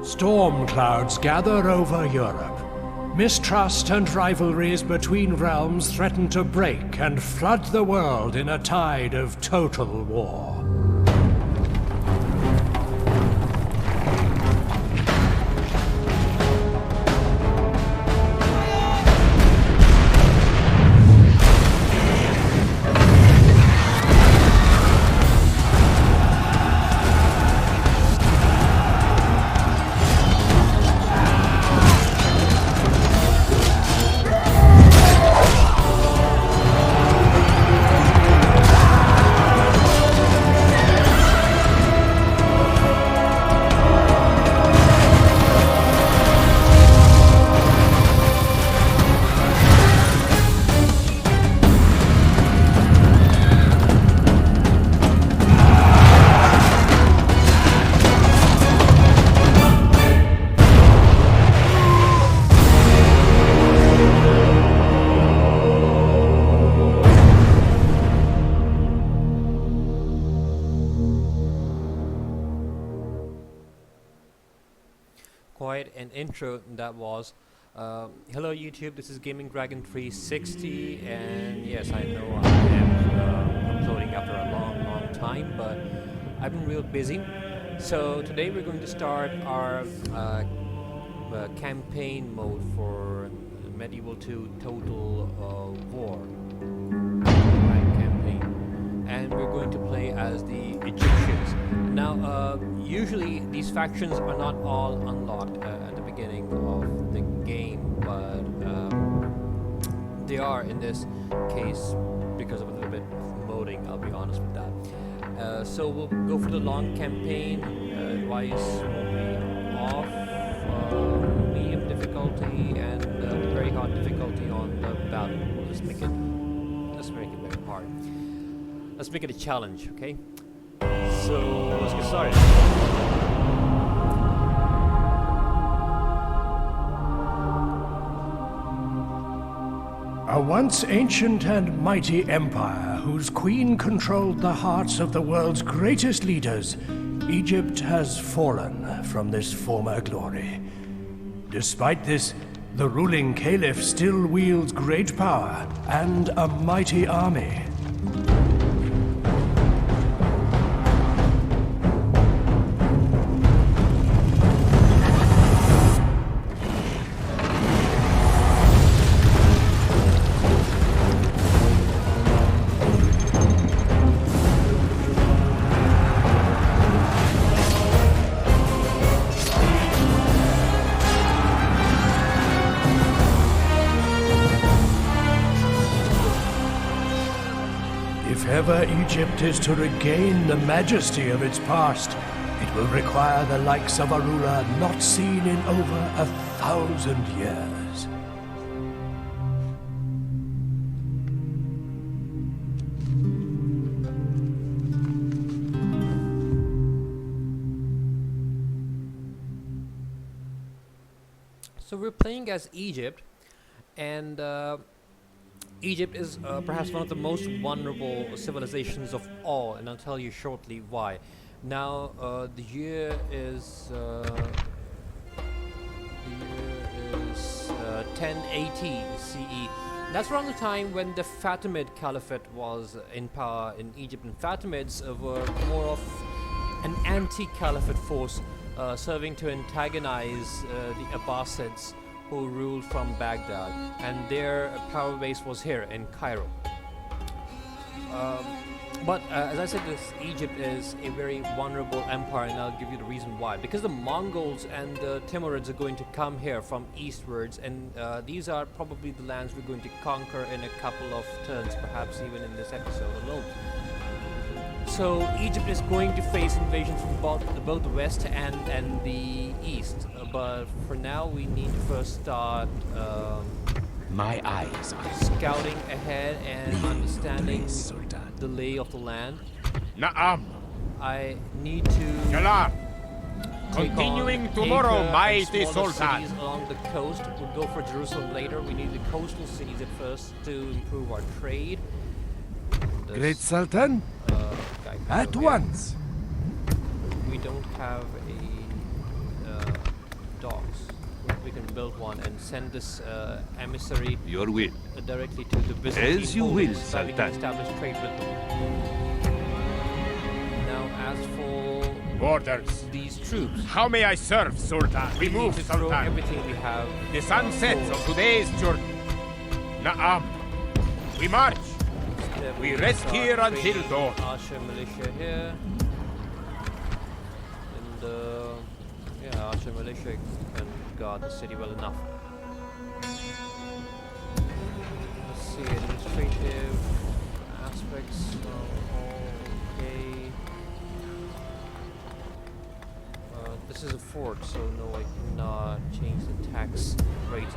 Storm clouds gather over Europe. Mistrust and rivalries between realms threaten to break and flood the world in a tide of total war. Quite an intro that was. Hello YouTube, this is Gaming Dragon 360, and yes, I know I am uploading after a long time, but I've been real busy. So today we're going to start our campaign mode for Medieval 2 Total War campaign, and we're going to play as the Egyptians. Now, usually these factions are not all unlocked at the beginning of the game, but they are in this case because of a little bit of modding, I'll be honest with that. So we'll go for the long campaign, advice will be off, medium difficulty, and very hard difficulty on the Ballad. Let's make it very hard. Let's make it a challenge, okay? So let's get started. A once ancient and mighty empire whose queen controlled the hearts of the world's greatest leaders, Egypt has fallen from this former glory. Despite this, the ruling caliph still wields great power and a mighty army. If ever Egypt is to regain the majesty of its past, it will require the likes of a ruler not seen in over 1,000 years. So we're playing as Egypt, and Egypt is perhaps one of the most vulnerable civilizations of all, and I'll tell you shortly why. Now, the year is 1080 CE. That's around the time when the Fatimid Caliphate was in power in Egypt, and Fatimids were more of an anti-Caliphate force serving to antagonize the Abbasids, who ruled from Baghdad, and their power base was here in Cairo. But as I said, Egypt is a very vulnerable empire, and I'll give you the reason why. Because the Mongols and the Timurids are going to come here from eastwards, and these are probably the lands we're going to conquer in a couple of turns, perhaps even in this episode alone. So Egypt is going to face invasion from both the west and the east, but for now we need to first start my eyes are scouting ahead and understanding the lay of the land. Naam. I need to Jalan. take Continuing on tomorrow, Acre mighty and smaller Sultan. cities along the coast. We'll go for Jerusalem later. We need the coastal cities at first to improve our trade. Great Sultan, Guy at over here. once. We don't have a docks. We can build one and send this emissary Your will. directly to the Byzantine As you holdings will, so that we can Sultan. establish trade with them. Now, as for Orders. these troops, How may I serve, Sultan? We we need move, to throw Sultan. everything we have. The sun sets forward. on today's journey. Na'am. We march. Then We can rest start here until training dawn. Archer militia here. And yeah, Archer militia can guard the city well enough. Let's see, administrative aspects. Okay. This is a fort, so no, I cannot change the tax rate.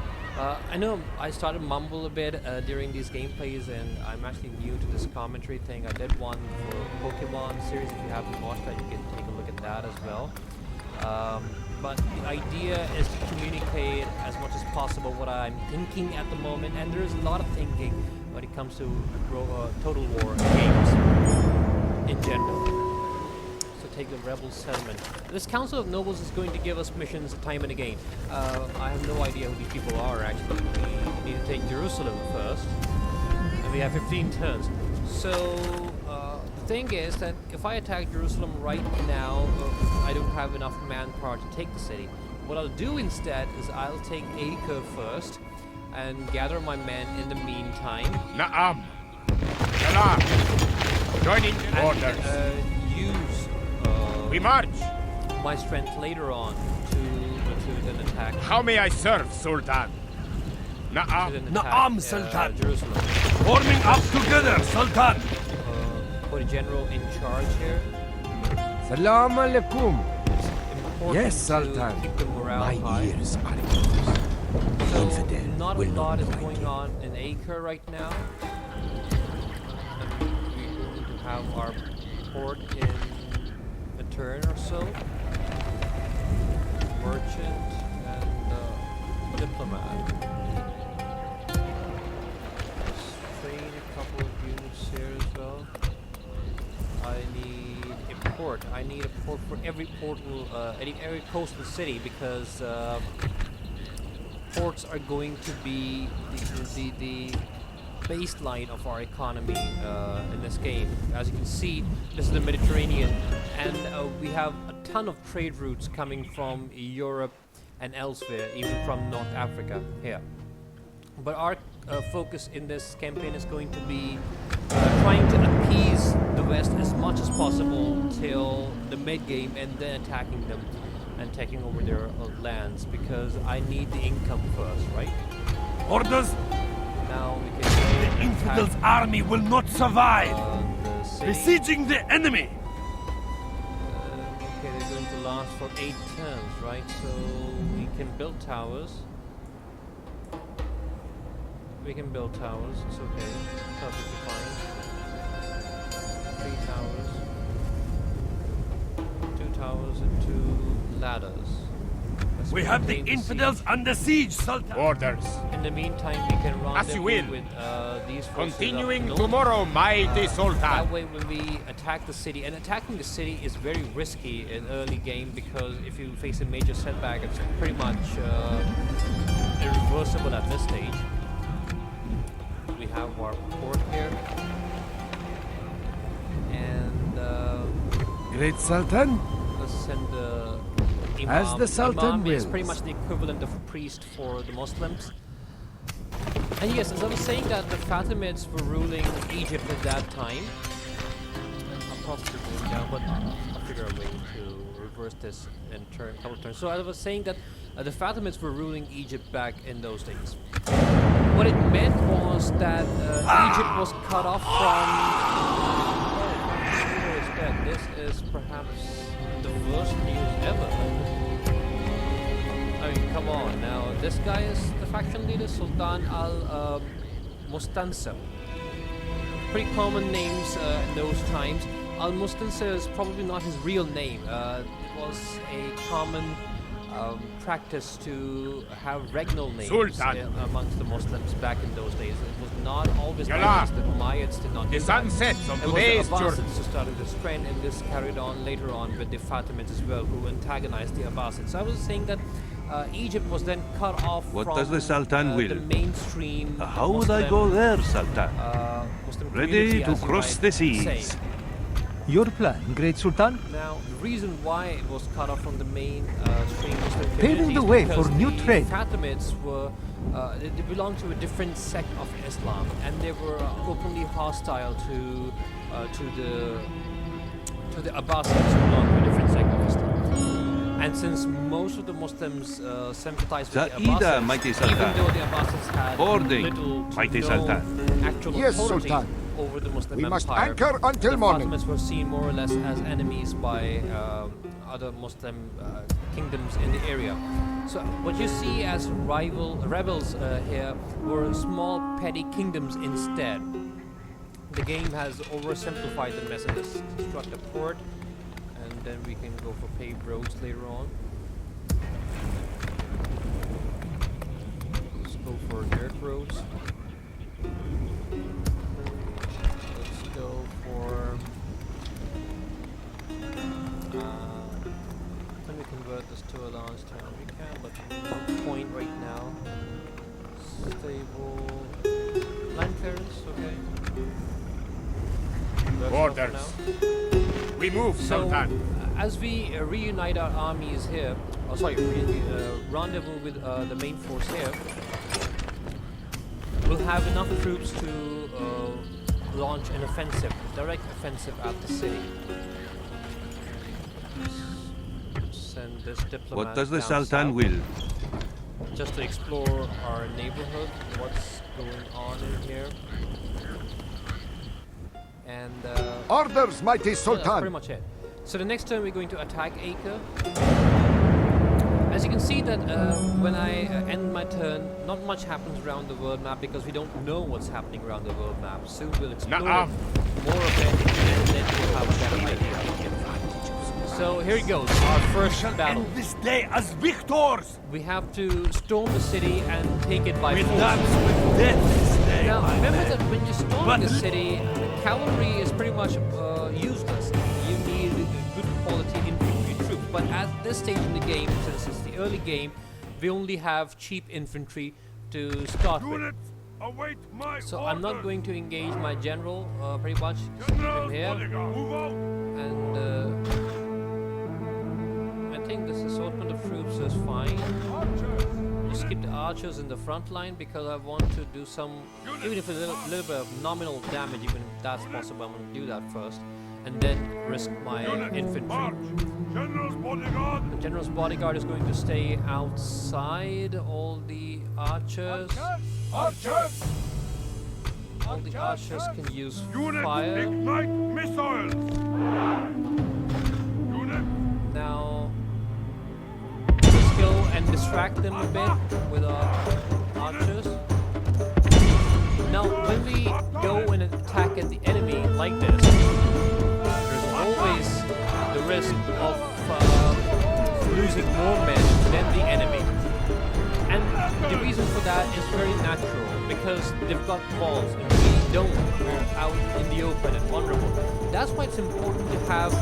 I know I started mumble a bit during these gameplays, and I'm actually new to this commentary thing. I did one for Pokemon series. If you haven't watched that, you can take a look at that as well. But the idea is to communicate as much as possible what I'm thinking at the moment, and there's a lot of thinking when it comes to Total War games in general. Take the rebel settlement. This Council of Nobles is going to give us missions time and again. I have no idea who these people are actually. We need to take Jerusalem first, and we have 15 turns. So the thing is that if I attack Jerusalem right now, I don't have enough manpower to take the city. What I'll do instead is I'll take Acre first and gather my men in the meantime. Na'am. Salam. Joining orders. Use We march. my strength later on to then attack. How may I serve, Sultan? to Na'am. then Na'am, attack, Sultan. Jerusalem. Forming up together, Sultan! Put a general in charge here. Salam alaikum. It's important Yes, to Sultan. keep the morale My high. ears are closed. So infidel not a will lot not is know going it. on in Acre right now. And we're going to have our port in a turn or so. Merchant and diplomat. Let's train a couple of units here as well. I need a port. I need a port for every portal, every coastal city, because ports are going to be the baseline of our economy in this game. As you can see, this is the Mediterranean, and we have a ton of trade routes coming from Europe and elsewhere, even from North Africa here. But our focus in this campaign is going to be trying to appease the West as much as possible till the mid-game, and then attacking them and taking over their lands, because I need the income first, right? Orders! Now we can go The and Infidels' attack, army will not survive! the city. Besieging the enemy! Okay, they're going to last for 8 turns, right? So we can build towers. We can build towers, it's okay. Perfectly fine. 3 towers. 2 towers and 2 ladders. Let's We have the maintain Infidels siege. under siege, Sultan! Orders. In the meantime, we can As you rendezvous will. with these forces up Continuing north. tomorrow, mighty That Sultan. way, when we attack the city, and attacking the city is very risky in early game, because if you face a major setback, it's pretty much irreversible at this stage. We have our port here, and Great Sultan. let's send the imam. As the Sultan Imam is pretty wills. much the equivalent of a priest for the Muslims. And yes, as I was saying, that the Fatimids were ruling Egypt at that time. I'll probably go down, but I'll figure a way to reverse this in a couple of turns. So as I was saying that the Fatimids were ruling Egypt back in those days. What it meant was that Egypt was cut off from... Oh, is dead. This is perhaps the worst news ever. I mean, come on now. This guy is the faction leader, Sultan al-Mustansir. Pretty common names in those times. Al-Mustansir is probably not his real name. It was a common practice to have regnal names Sultan. amongst the Muslims back in those days. It was not always like Yalla. this. The Umayyads did not The do sun that. sets on It was today's the journey. Abbasids who started this trend, and this carried on later on with the Fatimids as well, who antagonized the Abbasids. So I was saying that Egypt was then cut off What from does the Sultan will? the mainstream How would I go there, Sultan? Muslim Ready community, to as you cross might the say. seas. Your plan, Great Sultan? Now, the reason why it was cut off from the mainstream Muslim Paving community the is way because for new the trade. Fatimids were they belonged to a different sect of Islam, and they were openly hostile to the Abbasids, who belonged to a different sect of Islam. And since most of the Muslims sympathize with the Saida, Abbasids, mighty even Sultan. though the Abbasids had Boarding, little to mighty no Sultan. actual Yes, authority Sultan. over the Muslim We empire, must anchor until the morning. Fatimids were seen more or less as enemies by other Muslim kingdoms in the area. So what you see as rebels here were small petty kingdoms instead. The game has oversimplified the messages. Construct a port, and then we can go for paved roads later on. Let's go for dirt roads. Let's go for. Can we convert this to a launch town? We can, but no point right now. Stable land clearance, okay. That's enough for Orders. now. We move, So, Sultan. as we reunite our armies here, rendezvous with the main force here, we'll have enough troops to launch an offensive, direct offensive at the city. Send this diplomat What does the down Sultan south will? just to explore our neighborhood, what's going on in here. And Orders, mighty yeah, that's pretty Sultan. much it. So the next turn we're going to attack Acre. As you can see that when I end my turn, not much happens around the world map because we don't know what's happening around the world map. Soon we'll explore Na'am. more of it and then we'll have a better idea. So here it goes, our first battle. this day as victors! We have to storm the city and take it by With force. dance with death this day, Now, my remember man. that when you storm But- the city, cavalry is pretty much useless. You need good quality infantry troops. But at this stage in the game, since it's the early game, we only have cheap infantry to start with. Units, await my So I'm not orders. going to engage my general pretty much. Just leave him here. Move out. And I think this assortment of troops is fine. Just keep the archers in the front line because I want to do some, even if a little bit of nominal damage, even if that's possible, I'm going to do that first. And then risk my infantry. March. General's bodyguard. The general's bodyguard is going to stay outside. All the archers. Archers. All the archers can use Unit, fire. ignite missiles. Unit. Now, let's go and distract them a bit with our archers. Now, when we go and attack at the enemy like this, there's always the risk of losing more men than the enemy. And the reason for that is very natural, because they've got walls and we don't. We're out in the open and vulnerable. That's why it's important to have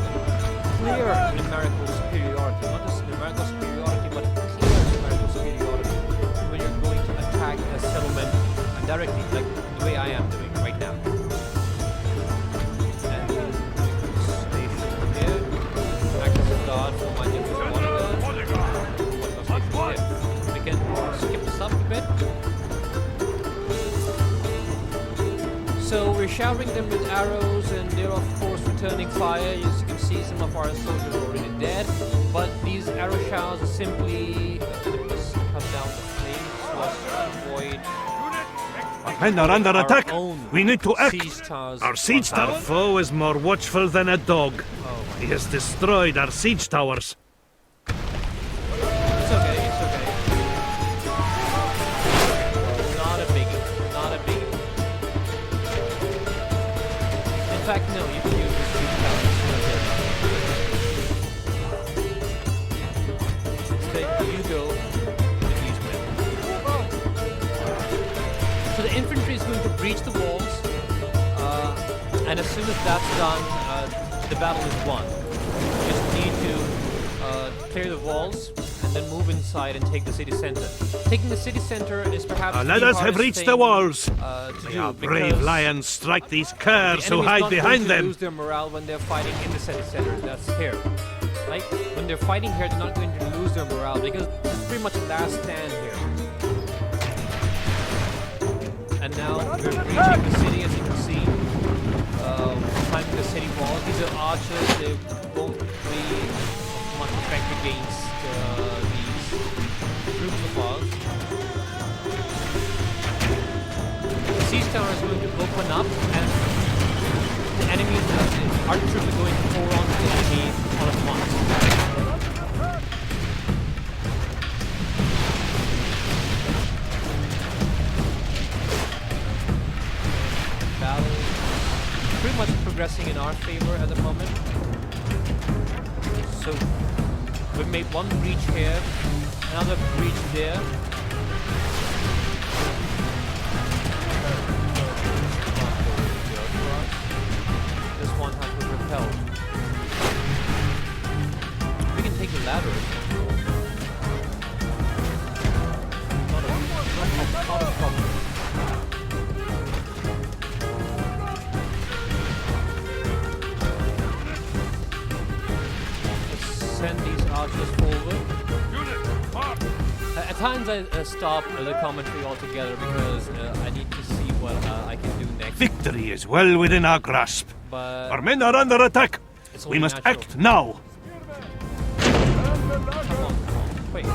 clear numerical superiority, not just numerical superiority, but clear numerical superiority when you're going to attack a settlement directly, like the way I am doing right now. And station here, act as a guard for my general bodyguard. Station here. We can skip this up a bit. So we're showering them with arrows, and they're of course returning fire. As you can see, some of our soldiers are already dead. But these arrow showers are simply just cut down the flames so as to avoid Our men are under our attack. own We need to act. siege towers. Our siege on fire. tower foe is more watchful than a dog. Oh, He has destroyed our siege towers. it's okay. It's okay. Not a biggie. Not a biggie. In fact, no. You can use this siege tower. Instead, you go with these men. So the infantry is going to breach the walls, and as soon as that's done, the battle is won. You just need to clear the walls and then move inside and take the city center. Taking the city center is perhaps Our the ladders have hardest reached thing, the walls. to May do our brave because lions strike these the curs who enemy's hide not going behind to them. lose their morale when they're fighting in the city center. That's here. Right? When they're fighting here, they're not going to lose their morale because it's pretty much a last stand here. And now we're reaching the city, as you can see. Climbing the city wall. These are archers. They won't be much effect against these groups of ours. The siege tower is going to open up, and the enemy, the archers are going to pour on the enemy all at once. Ballad pretty much progressing in our favor at the moment. So we've made one breach here, another breach there. This one has been repelled. We can take the ladder. Not a problem. Send these archers forward. At times I stop the commentary altogether because I need to see what I can do next. Victory is well within our grasp. But Our men are under attack. it's We only must natural. act now. Come on. Wait.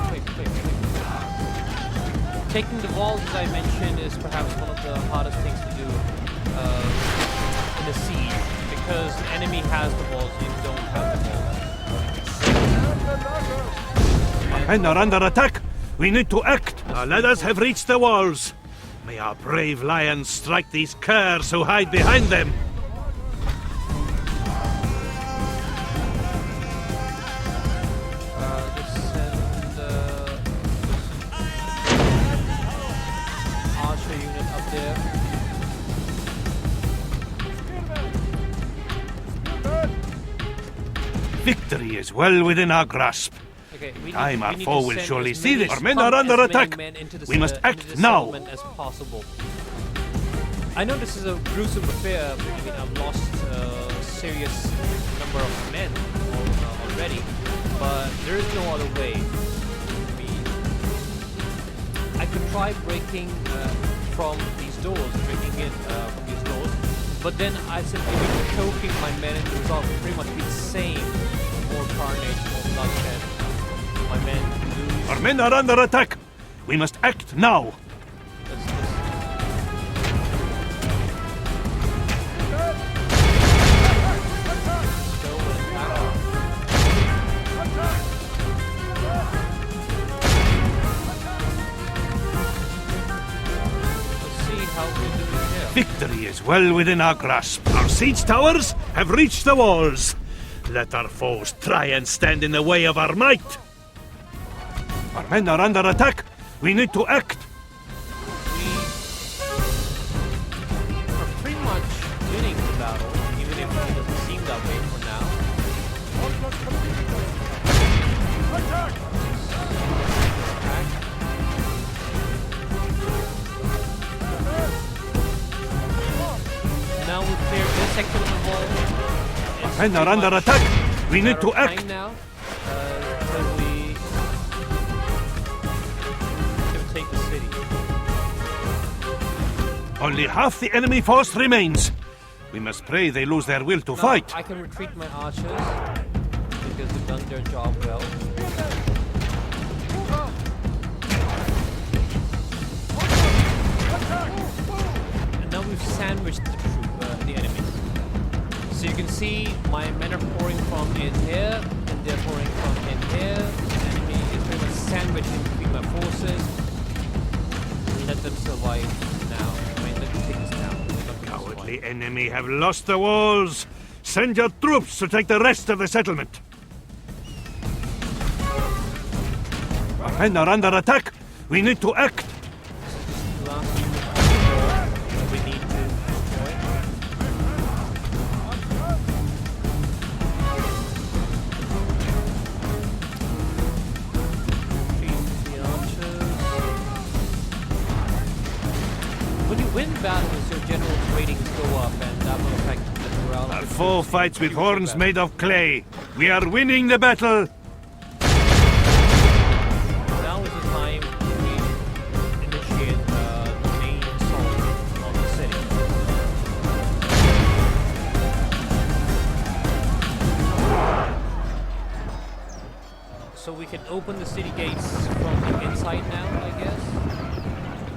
Taking the walls, as I mentioned, is perhaps one of the hardest things to do in a siege because the enemy has the walls, you don't have the walls. Our men are under attack. We need to act. Our ladders have reached the walls. May our brave lions strike these curs who hide behind them. Send archer unit up there. Victory is well within our grasp. Okay, Time our need foe to will send surely as see many- this. Our men are under as many attack. men into the We must into act the now. settlement as possible. I know this is a gruesome affair. I mean, I've lost a serious number of men already, but there is no other way. I mean, I could try breaking from these doors, breaking in from these doors, but then I simply be choking my men, and the result would pretty much be the same. More carnage, more bloodshed. My men lose. Our men are under attack. We must act now. Victory is well within our grasp. Our siege towers have reached the walls. Let our foes try and stand in the way of our might. Our men are under attack. We need to act. We are pretty much winning the battle, even if it doesn't seem that way for now. Attack. Now we've cleared this section of the wall. It's Men are pretty under much attack. We a need matter to of time act. now, until we take the city. Only half the enemy force remains. We must pray they lose their will to Now, fight. I can retreat my archers because they've done their job well. And now we've sandwiched the enemy. So you can see my men are pouring from in here, and they're pouring from in here. The enemy is pretty much sandwiched in between my forces. Let them survive now. I mean, let them take this now. They're not gonna Cowardly survive. enemy have lost the walls. Send your troops to take the rest of the settlement. Our men are under attack. We need to act. Last unit we need to destroy. win battles, your general's ratings go up, and that will affect the morale. A of the foe troops fights with pretty horns bad. made of clay. We are winning the battle. Now is the time we initiate the main assault on the city. So we can open the city gates from the inside now, I guess.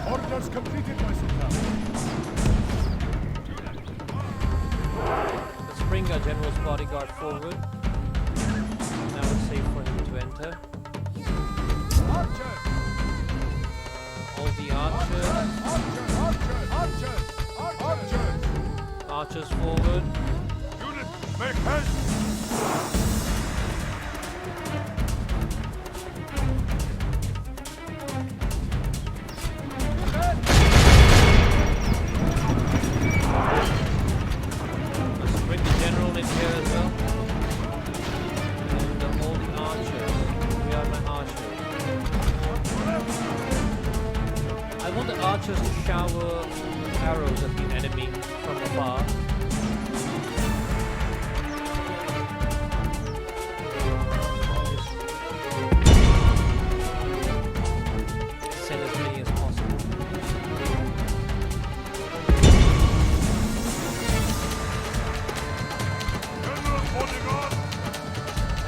Orders completed, my sultan. Let's bring our general's bodyguard forward. Now it's safe for him to enter. Archers! All the archers. Archers! Archers forward. Unit, make haste! Let's bring the general in here as well. And all the archers. We are my archers. I want the archers to shower arrows at the enemy from afar. Send as many as possible. General bodyguard!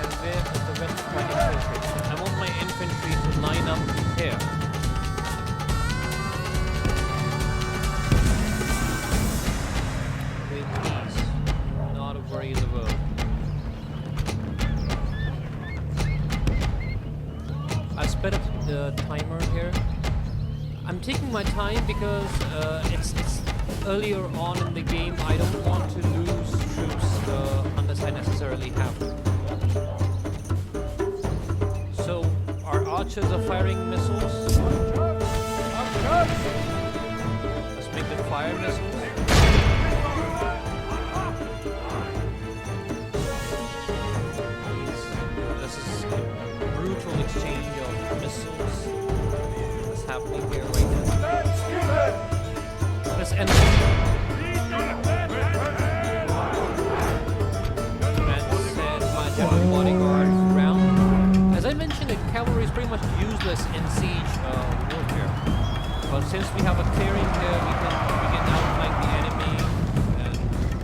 And where is the rest of my infantry? I want my infantry to line up here. With ease. Not a worry in the world. I sped up the timer here. I'm taking my time because it's earlier on in the game. I don't want to lose troops unless I necessarily have to. So our archers are firing missiles. Let's make them fire missiles. This is a brutal exchange of missiles that's happening here right now. Let's end it. And send my general bodyguard round. As I mentioned, the cavalry is pretty much useless in siege warfare. But since we have a clearing here, we can outflank the enemy and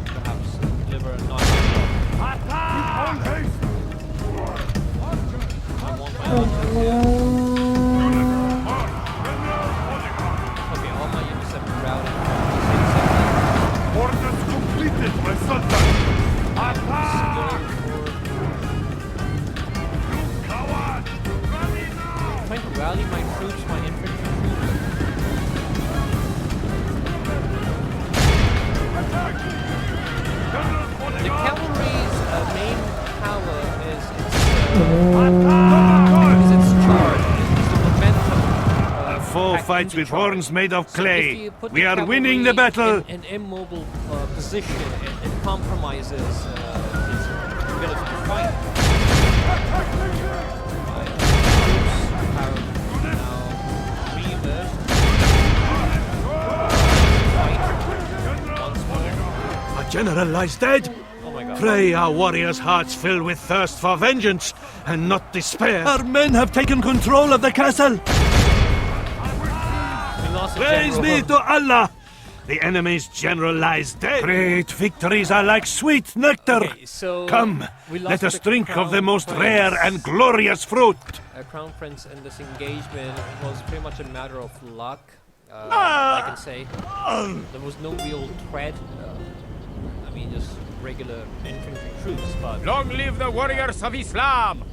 perhaps deliver a knockdown. I want my archers here. Okay, all my units have been routed. Orders completed, my sultan! Trying to rally my troops, my infantry troops. The cavalry's main power is its charge, is the momentum. A foe acting fights the with charge. horns made of So if clay. you put We the are winning the cavalry battle. in immobile position, it compromises its ability to fight. My troops have now reversed. Fight once more. Our general lies dead. Oh my god. Pray our warriors' hearts fill with thirst for vengeance and not despair. Our men have taken control of the castle. We lost a Praise general. be to Allah. The enemy's general lies dead. Great victories are like sweet nectar. Okay, so Come, we lost let us the drink of the crown most prince. rare and glorious fruit. Crown Prince in this engagement was pretty much a matter of luck, I can say. There was no real threat. I mean, just regular infantry troops, but Long live the warriors of Islam!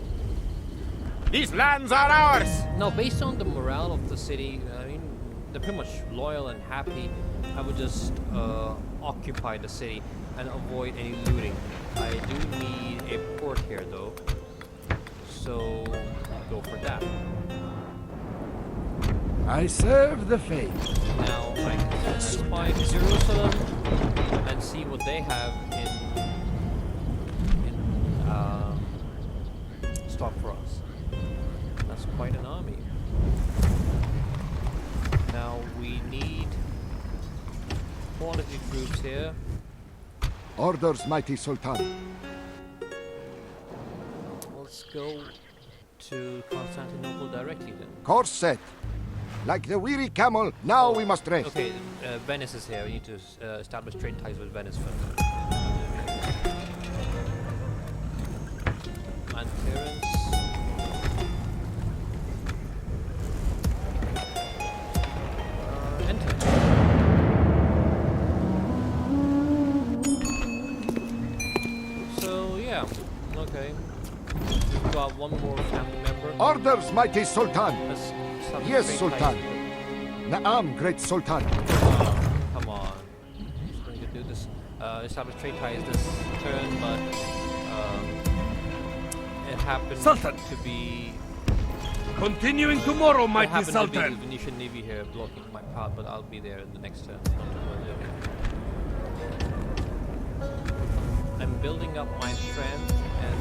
These lands are ours! no, based on the morale of the city, I mean, they're pretty much loyal and happy. I would just occupy the city and avoid any looting. I do need a port here, though, so I'll go for that. I serve the faith. Now I can spy Jerusalem and see what they have in livestock for us. That's quite an army. Now we need quality troops here. Orders, mighty Sultan. Let's go to Constantinople directly then. Course set. Like the weary camel, now we must rest. Okay, Venice is here. We need to establish trade ties with Venice first. And clearance. Enter. So yeah, okay. We've got one more family member. Orders, mighty Sultan. Let's establish Yes, trade Sultan. ties. Naam, great Sultan. Come on. Just going to do this. Establish trade ties this turn, but it happened Sultan. to be. Continuing tomorrow, It mighty happened to be the Sultan. Venetian Navy here blocking my path, but I'll be there in the next turn. I'm building up my strength and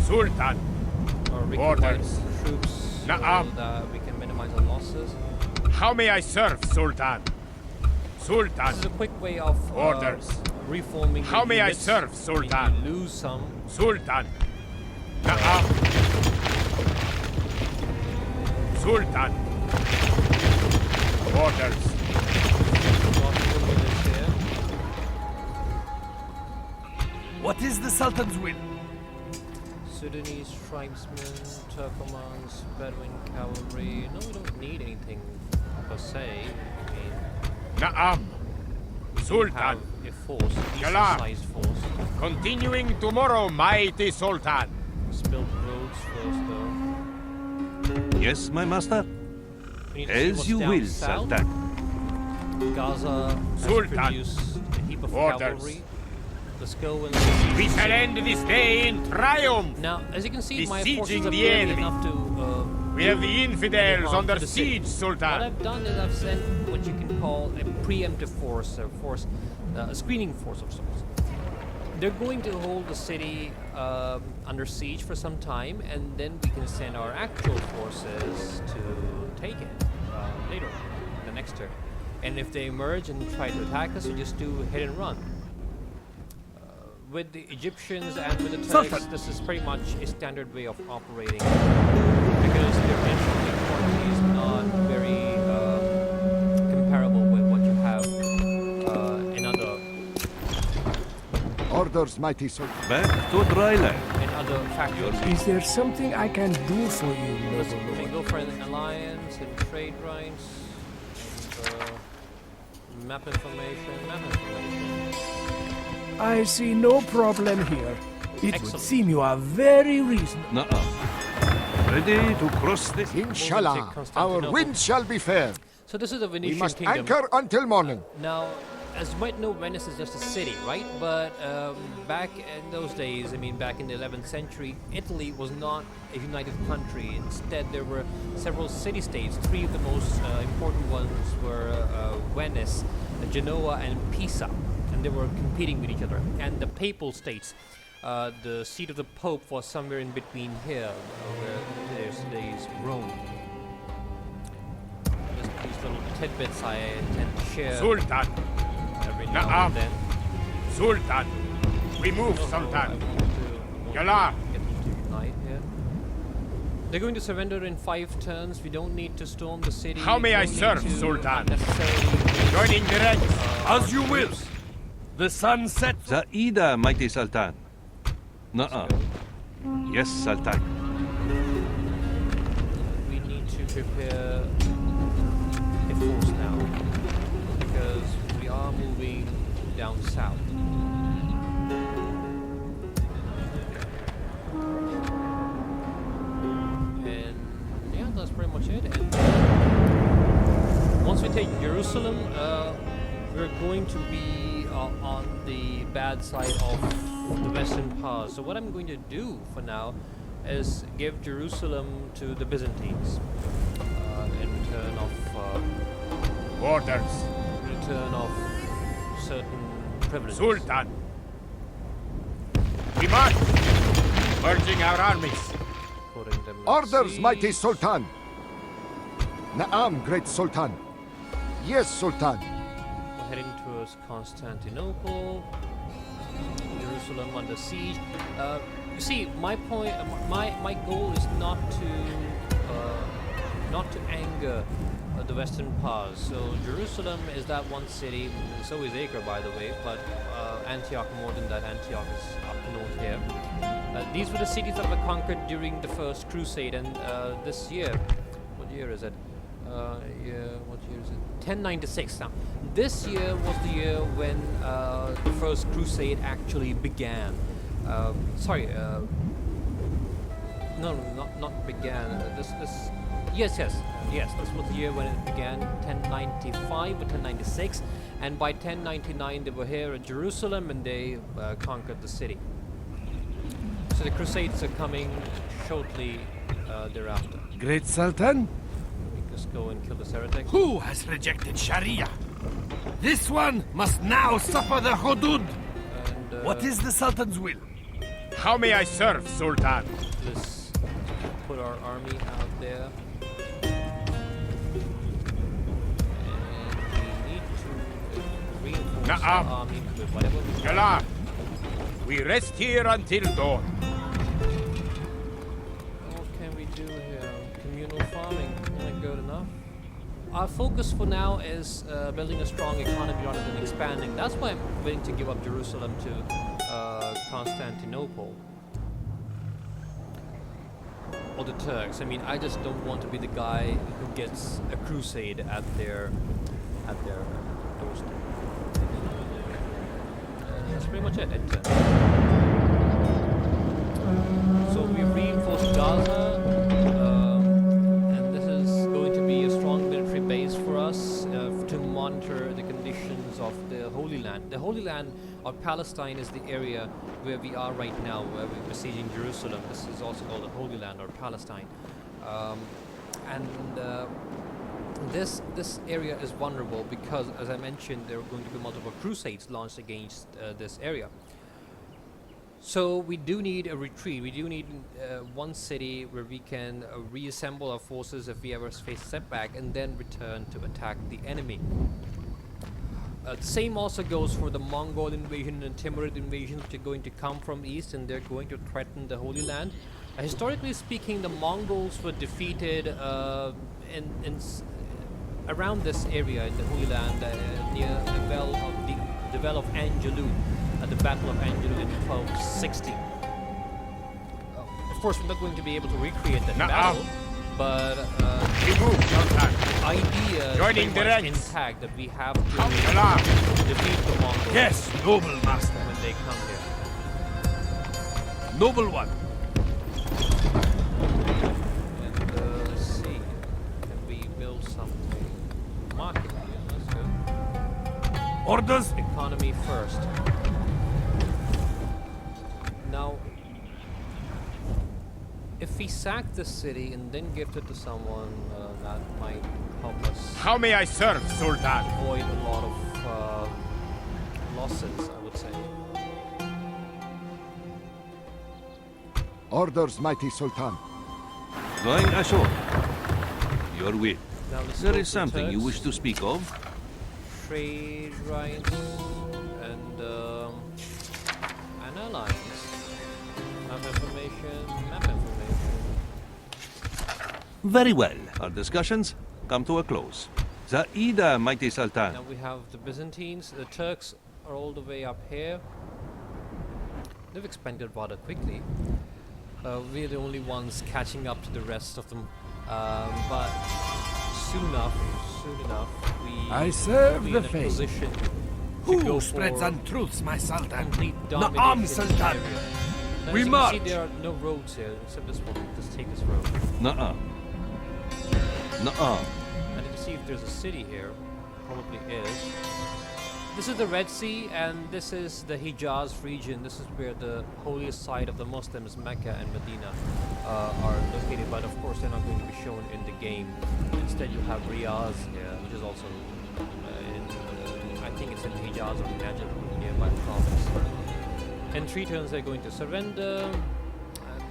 Sultan. recruiting Orders. troops so Na'am. that we can minimize our losses. How may I serve, Sultan? Sultan. This is a quick way of Orders. reforming. How the may I units. serve, I mean, Sultan? you lose some. Sultan. Naam. Sultan. Orders. What is the Sultan's will? Sudanese tribesmen, Turkomans, Bedouin cavalry. No, we don't need anything per se. I mean, Naam. we Sultan. have a force, a Yalla. decent-sized force. Continuing tomorrow, mighty Sultan. Let's build roads first, though. Yes, my master? We need to see As what's you down will, south. Sultan. Gaza has Sultan. produced a heap of Orders. cavalry. Let's go and We shall end this day in triumph. Now, as you can see, my Besieging forces are the barely enemy. enough to. We have the infidels harm under to the city. siege, What Sultan. I've done is I've sent what you can call a preemptive force, a screening force of sorts. They're going to hold the city under siege for some time, and then we can send our actual forces to take it later, the next turn. And if they emerge and try to attack us, we just do hit and run. With the Egyptians and with the Turks, Sultan. this is pretty much a standard way of operating because their infantry quantity is not very comparable with what you have in other Orders, mighty Sultan. Back to dry land. factions. Is there something I can do for you, Let's noble we lord? go for an alliance and trade rights and map information. I see no problem here. It would Excellent. seem you are very reasonable. Nuh-uh. Ready to cross this? Inshallah, our Constantinople. wind shall be fair. So this is the We Venetian must kingdom. anchor until morning. Now, as you might know, Venice is just a city, right? But back in those days, I mean, back in the 11th century, Italy was not a united country. Instead, there were several city-states. Three of the most important ones were Venice, Genoa, and Pisa. And they were competing with each other. And the papal states, the seat of the Pope was somewhere in between here, where there's today's Rome. Just these little tidbits I tend to share Sultan. every now Na'am. and then. Sultan. We move, I Sultan. want to Yalla. get them to unite here. They're going to surrender in 5 turns. We don't need to storm the city. How may We I don't need serve, to Sultan? unnecessarily Joining the ranks. As you will. The sun sets. Zaida, mighty Sultan. Nuh-uh. Yes, Sultan. We need to prepare a force now because we are moving down south. And yeah, that's pretty much it. And once we take Jerusalem, we're going to be on the bad side of the Western Pass. So what I'm going to do for now is give Jerusalem to the Byzantines in return of certain privileges. Sultan. We march. Merging our armies. Putting them at Orders, sea. mighty Sultan. Na'am, great Sultan. Yes, Sultan. We're heading towards Constantinople. Jerusalem under siege. You see, my point, my goal is not to anger the Western powers. So Jerusalem is that one city. So is Acre, by the way. But Antioch, more than that, Antioch is up north here. These were the cities that were conquered during the First Crusade, and this year, what year is it? What year is it? 1096 now. This year was the year when the First Crusade actually began. Not began. Yes. This was the year when it began, 1095 or 1096, and by 1099 they were here at Jerusalem and they conquered the city. So the Crusades are coming shortly thereafter. Great Sultan? We just go and kill this heretic. Who has rejected Sharia? This one must now suffer the hudud. And What is the Sultan's will? How may I serve, Sultan? let's put our army out there. And we need to reinforce our Na'am. army with whatever we can. Galah. We rest here until dawn. What can we do here? Communal farming, not good enough. Our focus for now is building a strong economy rather than expanding. That's why I'm willing to give up Jerusalem to Constantinople. Or the Turks. I mean, I just don't want to be the guy who gets a crusade at their doorstep. That's pretty much it. So we reinforced Gaza, and this is going to be a strong military base for us to monitor the conditions of the Holy Land. The Holy Land of Palestine is the area where we are right now, where we're besieging Jerusalem. This is also called the Holy Land or Palestine. This area is vulnerable because, as I mentioned, there are going to be multiple crusades launched against this area. So we do need a retreat. We do need one city where we can reassemble our forces if we ever face a setback, and then return to attack the enemy. The same also goes for the Mongol invasion and Timurid invasions, which are going to come from east, and they're going to threaten the Holy Land. Historically speaking, the Mongols were defeated around this area in the Holy Land, near the Well of Angelou, at the Battle of Angelou in 1260. Of course, we're not going to be able to recreate that battle, but We move, Sultan. the idea Joining is the very much ranks. intact, that we have to Galah. defeat the Mongols Yes, noble master. when they come here. Noble one. And let's see, can we build something? Market, yeah, that's good. Orders. Economy first. Now, if we sack the city and then gift it to someone, that might help us How may I serve, Sultan? avoid a lot of losses, I would say. Orders, mighty Sultan. Going ashore. Your will. Now let's There go is to something you Turks. wish to speak of? Trade rights and alliance. Map information. Very well. Our discussions come to a close. Zaida, mighty Sultan. Now we have the Byzantines. The Turks are all the way up here. They've expanded rather quickly. We're the only ones catching up to the rest of them. But soon enough, I serve we'll be the in a faith. position to go Who spreads for untruths, my Sultan? complete Na'am, domination in the Sultan. area. Now, We as you can march. see, there are no roads here except this one. Just take this road. Nuh-uh. Nuh-uh. And you can see if there's a city here. Probably is. This is the Red Sea, and this is the Hijaz region. This is where the holiest site of the Muslims, Mecca and Medina, are located. But of course, they're not going to be shown in the game. Instead, you have Riyadh here, which is also I think it's in Hijaz or Najd, nearby the province. In 3 turns, they're going to surrender.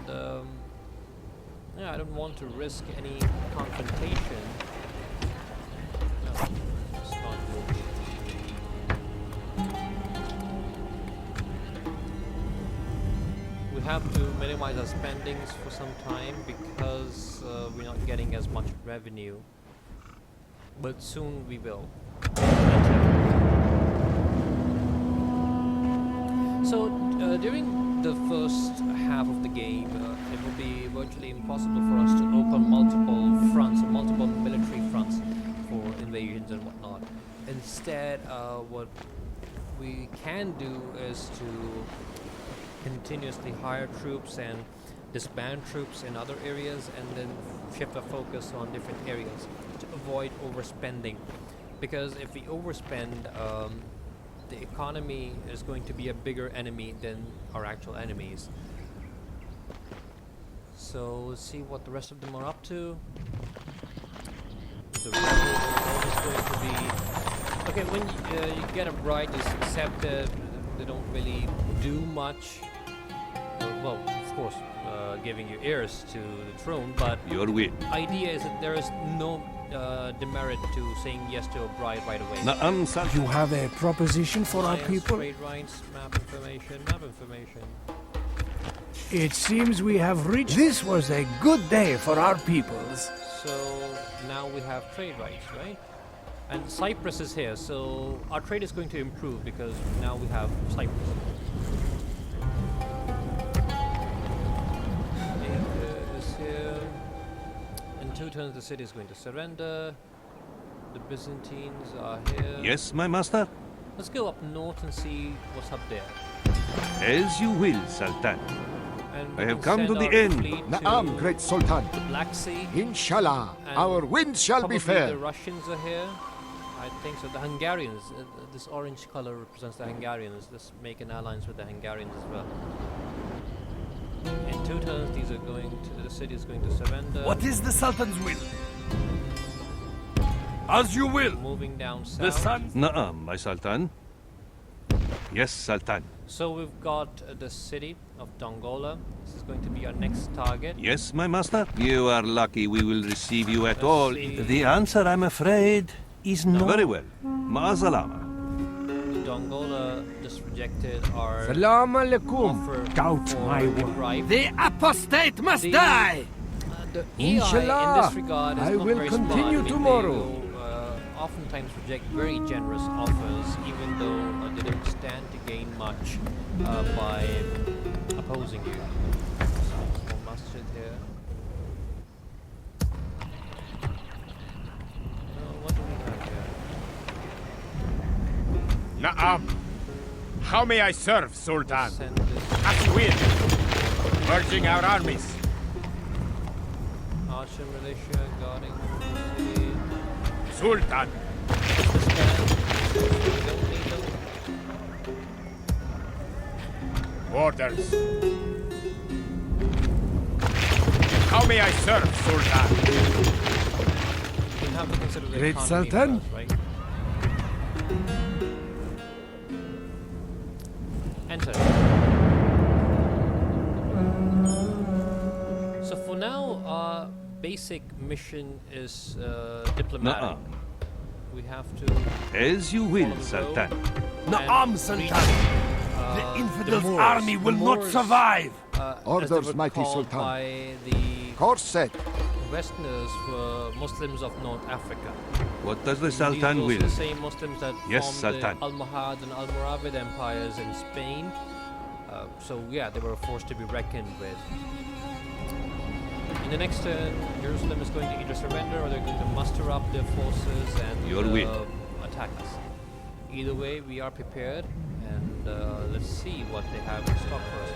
yeah, I don't want to risk any confrontation. No, it's not good. We have to minimize our spendings for some time because we're not getting as much revenue, but soon we will. So during the first half of the game, it will be virtually impossible for us to open multiple fronts, multiple military fronts for invasions and whatnot. Instead, what we can do is to continuously hire troops and disband troops in other areas, and then shift our focus on different areas to avoid overspending. Because if we overspend, the economy is going to be a bigger enemy than our actual enemies. So let's see what the rest of them are up to. The rebels are always going to be... Okay, when you get a bride, just accept it. They don't really do much. Well, of course, giving you heirs to the throne, but Your will. idea is that there is no demerit to saying yes to a bride right away. Na'am, Sultan. You have a proposition for our Alliance, people? trade rights, map information, map information. It seems we have reached... This was a good day for our peoples. So now we have trade rights, right? And Cyprus is here, so our trade is going to improve because now we have Cyprus. Is here. In 2 turns the city is going to surrender. The Byzantines are here. Yes, my master? Let's go up north and see what's up there. As you will, Sultan. And I we have can come to send the our end. fleet Na'am, to great Sultan. the Black Sea. Inshallah, And our winds shall be Probably fair. the Russians are here. I think so. The Hungarians. This orange color represents the Hungarians. Let's make an alliance with the Hungarians as well. In 2 turns, these are going to... The city is going to surrender. What is the Sultan's will? As you will. Moving down south. The sun. Na'am, my Sultan. Yes, Sultan. So we've got the city of Dongola. This is going to be our next target. Yes, my master? You are lucky we will receive you at Let's all. see. The answer, I'm afraid, is no. Very well. Ma'asalama. Dongola just rejected our Salam alaikum. offer Doubt for my a word. bribe. The apostate must The- die. The AI Inshallah, in this regard is I not will very continue smart. I mean, tomorrow. They will oftentimes reject very generous offers, even though they don't stand to gain much by opposing you. Small masjid here. What do we have here? Na'am. How may I serve, Sultan? Send this As you will. Merging our armies. archer militia guarding the city. Sultan. Disband. We don't need them. Orders. How may I serve, Sultan? We have to consider the Great economy Sultan. first, right? Enter. So for now, our basic mission is diplomatic. Na'am. We have to As you will, follow the Sultan. road Na'am, and Sultan. reach, The the infidels' Moors. army will The not Moors, survive. as they Orders, were mighty called Sultan. by the Course set. Westerners were Muslims of North Africa. What does the These are Sultan also will? the same Muslims that Yes, formed Sultan. the Almohad and Almoravid empires in Spain. So yeah, they were a force to be reckoned with. In the next turn, Jerusalem is going to either surrender or they're going to muster up their forces and Your will. attack us. Either way, we are prepared, and let's see what they have in stock for us.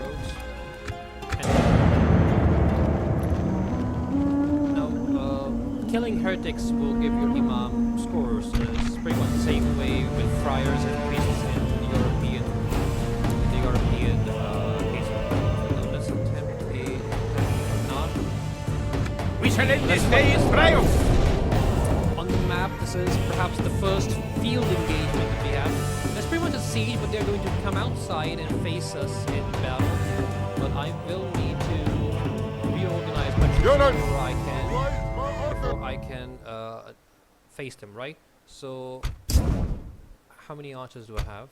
Roads. Now, killing heretics will give your imam scores. It's pretty much the same way with friars and priests in the European case. Now let's attempt a not. We shall end this day in triumph. On the map, this is perhaps the first field engagement that we have. Let's it's pretty much a siege, but they're going to come outside and face us in battle. But I will need to reorganize my troops before I can face them, right? So, how many archers do I have?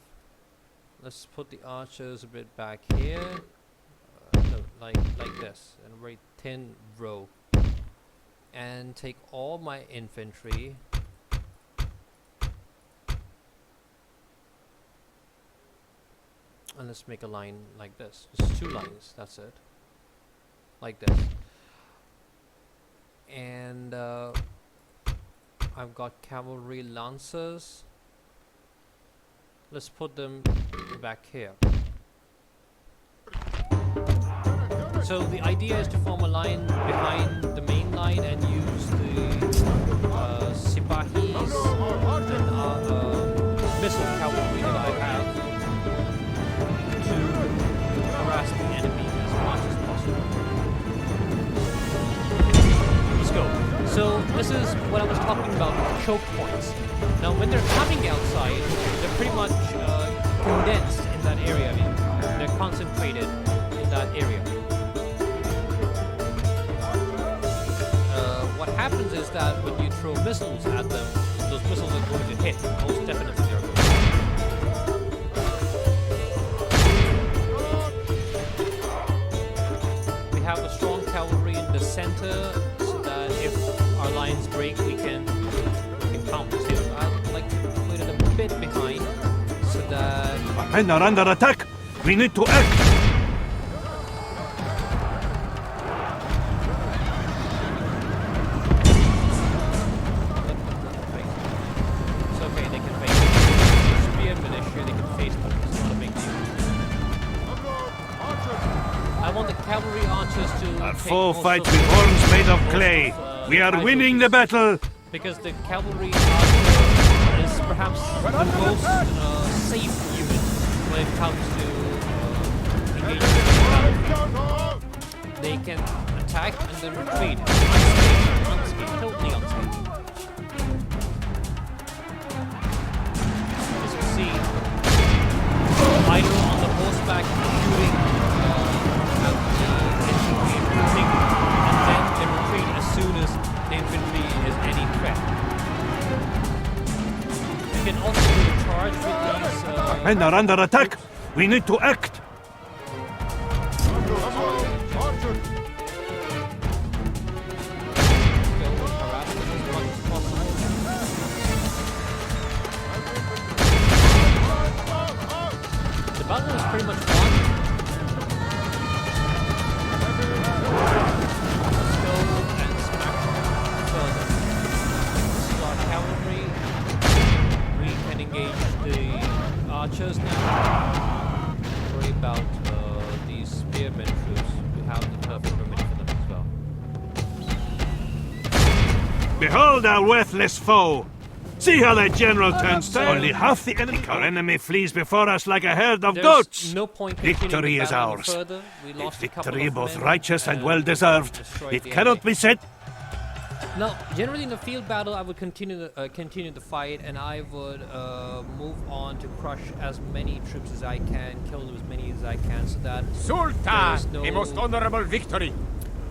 Let's put the archers a bit back here, no, like this, in a very thin row, and take all my infantry. And let's make a line like this. Just 2 lines, that's it. Like this. And I've got cavalry lancers. Let's put them back here. So the idea is to form a line behind the main line and use the Sipahis and missile cavalry that I have to harass the enemy as much as possible. Let's go. So this is what I was talking about, choke points. Now when they're coming outside, they're pretty much condensed in that area. I mean, they're concentrated in that area. What happens is that when you throw missiles at them, those missiles are going to hit. Most definitely they are going to hit. We have a strong cavalry in the center, so that if our lines break, we can compensate. I'd like to put it a bit behind, so that Our men are under attack. We need to act. it's okay. They can face spear militia. They can face them. It's not a big deal. I want the cavalry archers to. Our take foe most fights of with the- horns made of most clay. We are winning the casualties. battle. Because the cavalry archer is perhaps the most safe unit when it comes to engaging the battle. They can attack and then retreat. Unscathed, totally unscathed. As you see, either on the horseback shooting at the infantry recruiting, and then they retreat as soon as the infantry is any threat. You can also do a charge with these. Men are under attack. We need to act. Harass them as much as possible. The battle is pretty much won. Let's go and smash further. This is our cavalry. We can engage the archers now. Don't worry about these spearmen troops. We have the perfect remedy for them as well. Behold our worthless foe. See how the general turns tail. Only half the enemy. Our enemy flees before us like a herd of There's goats. no point continuing Victory the is battle any ours. further. We lost a couple Victory of both men righteous and well destroyed deserved. It the cannot enemy. be said. Now, generally in the field battle, I would continue the fight, and I would move on to crush as many troops as I can, kill as many as I can, so that Sultan, There's no- a most honorable victory.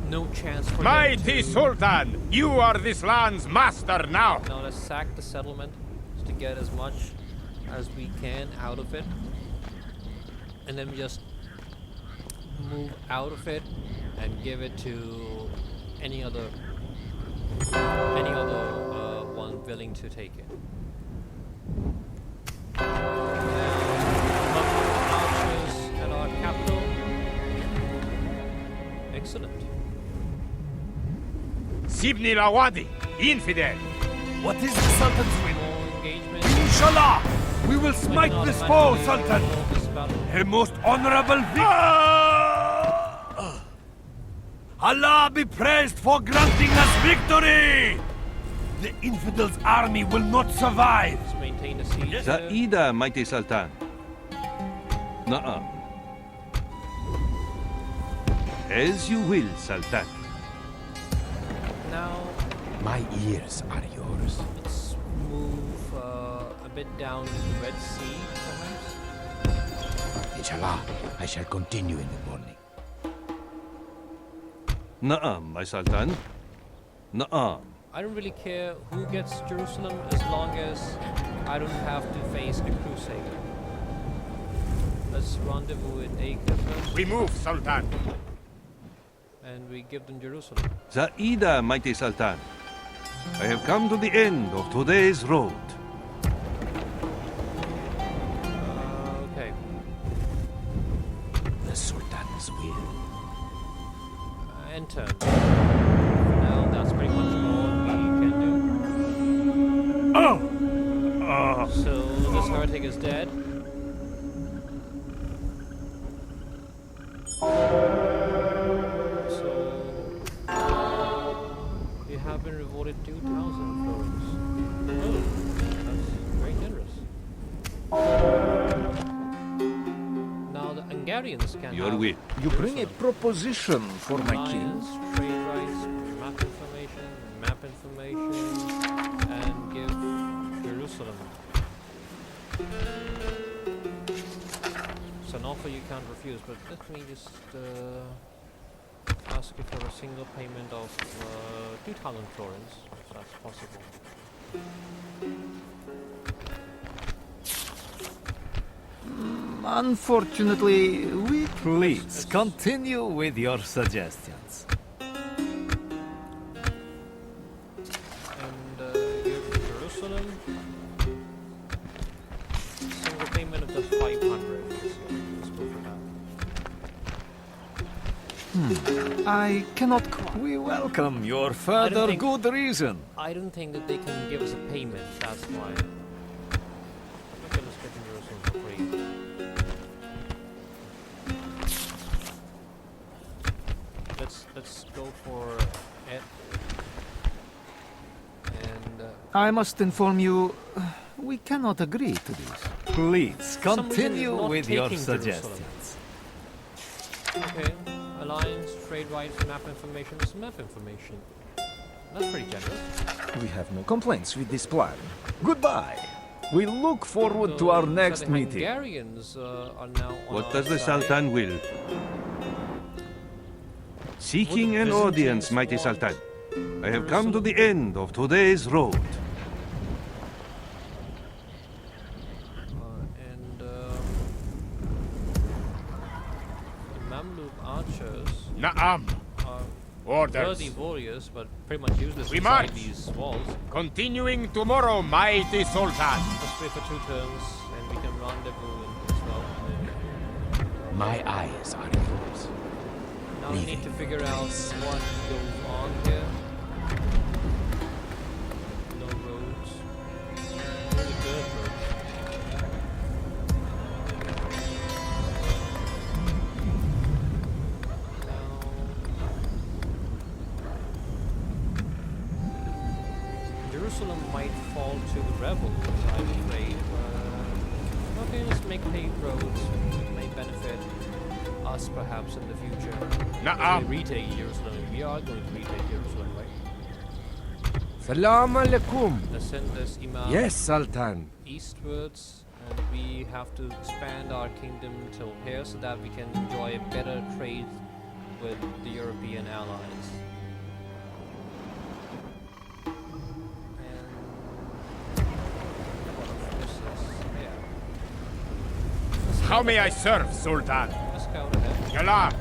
no chance for them Mighty to... Sultan, you are this land's master now. Now let's sack the settlement to get as much as we can out of it, and then we just move out of it and give it to any other one willing to take it. Now, archers at our capital. Excellent. Sibni Lawadi, infidel. What is the Sultan's will? More engagement. Inshallah, we will We smite can this foe, automatically Sultan. resolve this battle. A most honorable victory. Allah be praised for granting us victory! The infidels' army will not survive. Let's maintain the siege. here. Zaida, mighty Sultan. Nuh-uh. As you will, Sultan. Now My ears are yours. let's move a bit down the Red Sea, perhaps? Inshallah, I shall continue in the morning. Na'am, my Sultan. Na'am. I don't really care who gets Jerusalem as long as I don't have to face a crusader. Let's rendezvous in Acre first, We move, Sultan. and we give them Jerusalem. Zaida, mighty Sultan. I have come to the end of today's road. Okay. The Sultan's will. Enter. Now that's pretty much all we can do. Oh! So this heretic is dead. So you have been rewarded 2,000 florins. Oh, that's very generous. Now the Hungarians can Your have will. You bring a proposition for my king? alliance, trade rights, map information, and give Jerusalem. It's an offer you can't refuse, but let me just ask you for a single payment of 2,000 florins, if that's possible. Unfortunately, we please continue with your suggestions. And give Jerusalem single payment of just 500. Let's go for that. I cannot. We welcome your further think- good reason. I don't think that they can give us a payment, that's why. Okay, let's get in Jerusalem for free. Let's go for it. And I must inform you, we cannot agree to this. Please some reason continue not with your taking Jerusalem. suggestions. okay, alliance, trade rights, map information, some map information. That's pretty generous. We have no complaints with this plan. Goodbye. We look forward to our So next the meeting. Hungarians are now on What our does the side. Sultan will? Seeking an Byzantines audience, mighty want Sultan. I have come to the end of today's road. And the Mamluk archers Na'am. are Orders. worthy warriors, but pretty much useless We inside march. these walls. Continuing tomorrow, mighty Sultan. Let's wait for 2 turns, and we can rendezvous as well. My eyes are yours. Now we need to figure out what goes on here. No roads. Really good roads. Jerusalem might fall to the rebels, I'm afraid. Okay, let's make paved roads. It may benefit us perhaps in the future. Na'am. We retake Jerusalem. We are going to retake Jerusalem, right? Salam alaikum. Let's send this Imam Yes, Sultan. eastwards, and we have to expand our kingdom till here so that we can enjoy better trade with the European allies. And what is this? Yeah. How may I serve, Sultan? Let's go ahead. Yalla.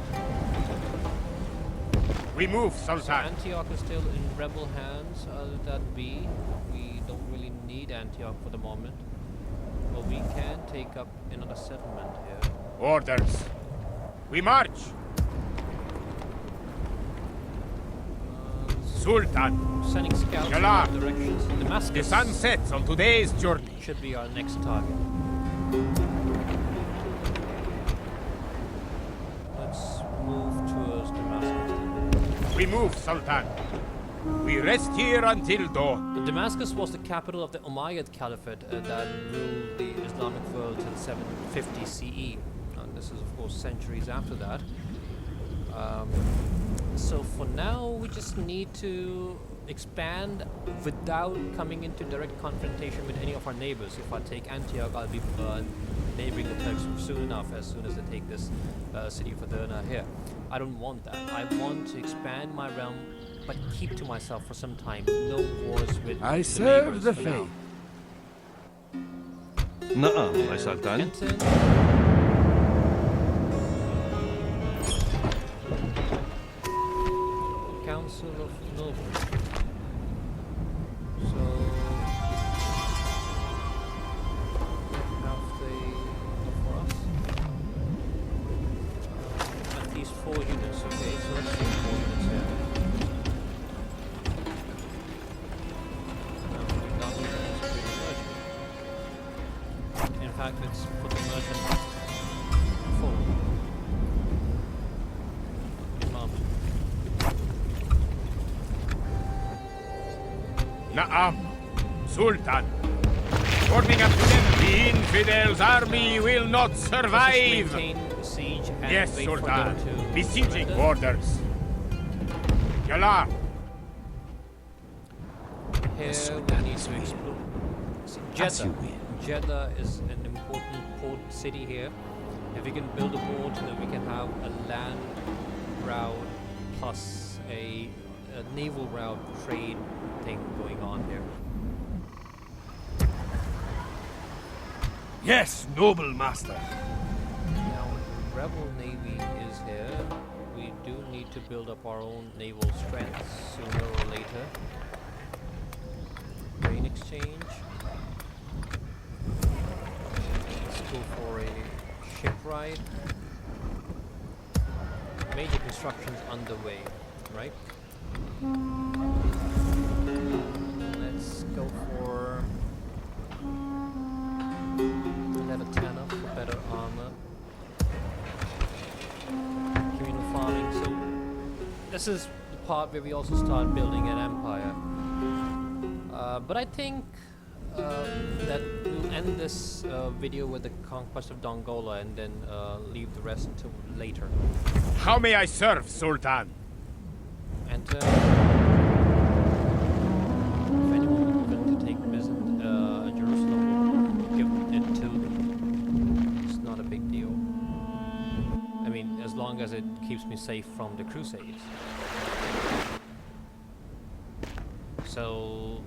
We move, So Sultan. Antioch is still in rebel hands. Other than we don't really need Antioch for the moment. But we can take up another settlement here. Orders. We march. Sultan. Sending scouts in Yalla. all directions. The Damascus sun sets on today's journey. should be our next target. Let's move towards Damascus. We move, Sultan. We rest here until dawn. Damascus was the capital of the Umayyad Caliphate that ruled the Islamic world till 750 CE. And this is, of course, centuries after that. So for now, we just need to expand without coming into direct confrontation with any of our neighbors. If I take Antioch, I'll be neighboring the Turks soon enough, as soon as they take this city of Aderna here. I don't want that. I want to expand my realm, but keep to myself for some time. No wars with I the serve neighbors the for now. faith. Nuh-uh, my Sultan. Kenton. Council of Nobles. So have they go for us? At least 4 units, okay, so let's see 4 units here. In fact, let's put the merchant forward. Imam. Na'am, Sultan. According up to them, the infidels' army will not Let's just survive. maintain siege and Yes, wait for Sultan. them to Besieging surrender. orders. Yalar. Here we need to explore. See, Jeddah. Jeddah is an important port city here. If we can build a port, then we can have a land route plus a naval route trade thing going on here. Yes, noble master. Now, Rebel Navy is here. We do need to build up our own naval strength sooner or later. Grain exchange. Let's go for a ship ride. Major constructions underway, right? Let's go for leather tanner for better armor. Communal farming. So this is the part where we also start building an empire. But I think that we'll end this video with the conquest of Dongola and then leave the rest until later. How may I serve, Sultan? Enter. If anyone would be willing to take Jerusalem, we'll give it to them. It's not a big deal. I mean, as long as it keeps me safe from the Crusades. So,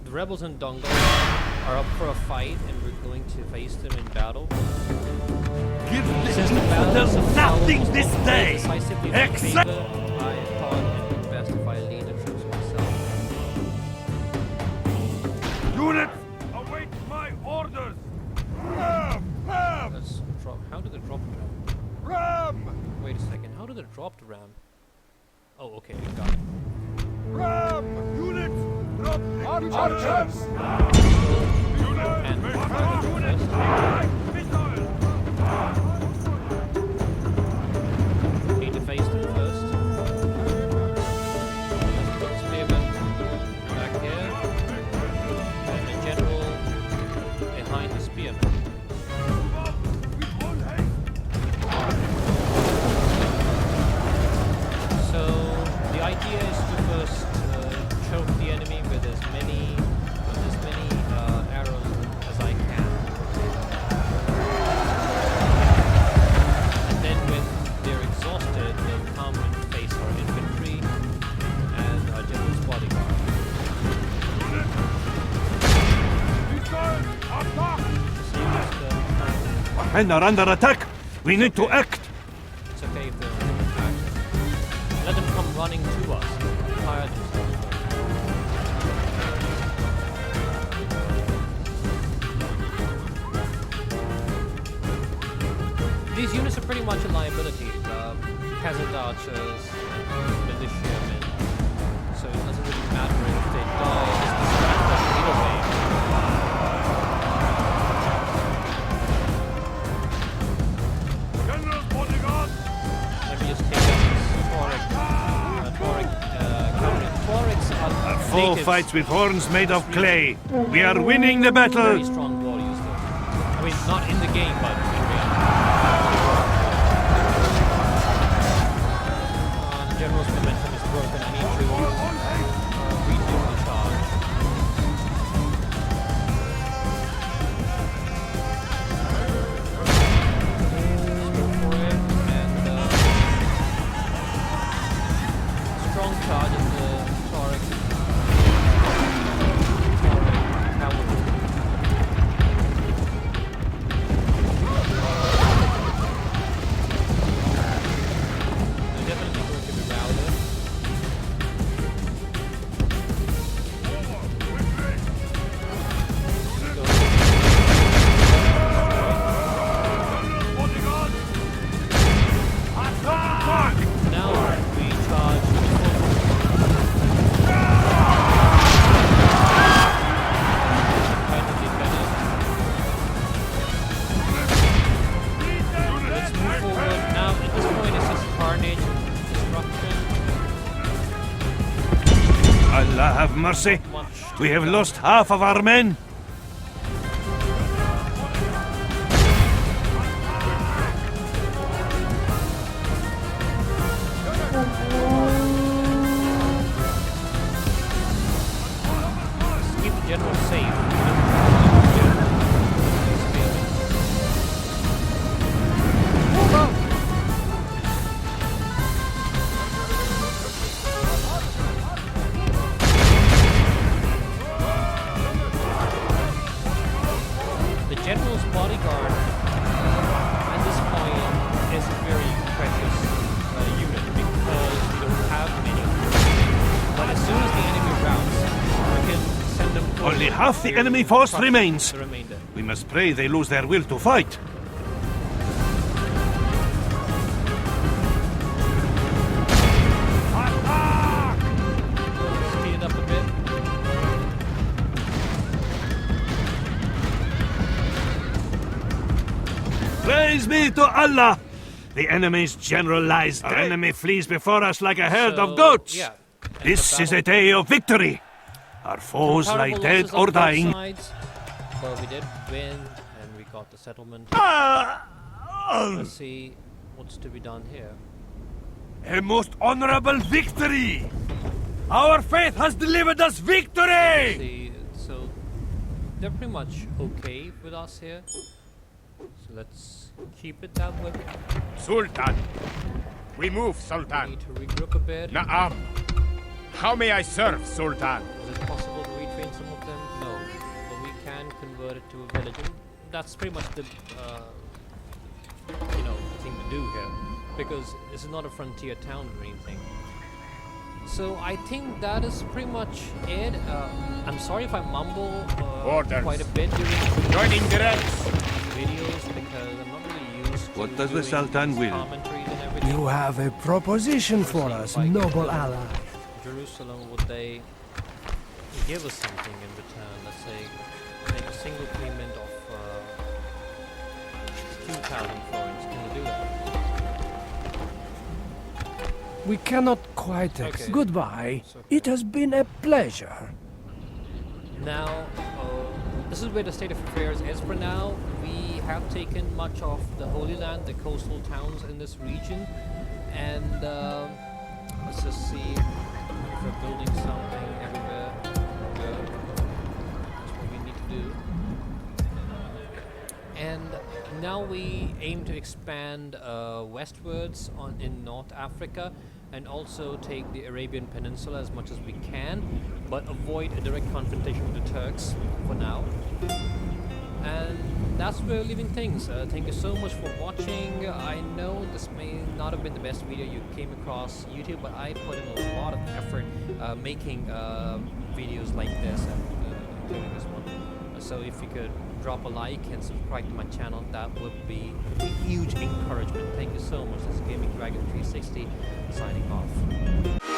the rebels in Dongola are up for a fight, and we're going to face them in battle. Give Since the the battle is infidels nothing this day. decisively in my Except favor, I thought it would be best if I lead the troops myself. units await my orders. Ram! Ram! Let's drop. How did it drop the ram? Ram! Wait a second. How did it drop the ram? Oh, okay, got it. Ram! Units! Drop the Archers! And need to face them first. Let's put the spearmen back here. And the general behind the spearmen. So the idea is to first choke the enemy with as many arrows as I can, and then when they're exhausted, they'll come and face our infantry and our general's bodyguard. Men are under attack. We need to act. It's okay if they're under attack. Let them come running to us. Fire themselves. These units are pretty much a liability. Peasant archers, militiamen. So it doesn't really matter if they die. Just distract us either way. General's bodyguard! Let me just take out Tuareg. Full natives. fights with horns made of clay. We are winning the Very battle. strong warriors, though. I mean, not in the game, but in reality. The general's momentum is broken. I need to Have mercy. We have lost half of our men. Keep the general safe. The general's bodyguard at this point is a very precious unit because we don't have many. But as soon as the enemy routes, we can send them forward. Only half the enemy force Crush remains. the remainder. We must pray they lose their will to fight. Speed it up a bit. Praise be to Allah! The enemy's general lies. The enemy flees before us like a herd of So, goats. yeah. And This the is a battle- day of victory. Our foes lie Comparable dead losses or on both dying. sides, but we did win, and we got the settlement. Let's see what's to be done here. A most honorable victory! Our faith has delivered us victory! See, so they're pretty much okay with us here. So let's keep it that way. Sultan. We move, We Sultan. need to regroup a bit. Naam. How may I serve, Sultan? Is it possible to retrain some of them? No, but we can convert it to a village. And that's pretty much the thing to do here, because this is not a frontier town or anything. So I think that is pretty much it. I'm sorry if I mumble Orders. quite a bit during Joining the ranks. videos because I'm not really used to What does the doing Sultan these will? commentaries and everything. You have a proposition for us, noble ally. Jerusalem, would they give us something in return? Let's say make a single payment of 2,000 florins. Can they do that? We cannot quite Okay. Goodbye. It's okay. It has been a pleasure. Now, this is where the state of affairs is for now. We have taken much of the Holy Land, the coastal towns in this region, and let's just see if we're building something everywhere. Good. That's what we need to do. And now we aim to expand westwards in North Africa, and also take the Arabian Peninsula as much as we can, but avoid a direct confrontation with the Turks for now. And that's where we're leaving things. Thank you so much for watching. I know this may not have been the best video you came across YouTube, but I put in a lot of effort making videos like this, and including this one. So if you could drop a like and subscribe to my channel, that would be a huge encouragement. Thank you so much. This is Gaming Dragon 360 signing off.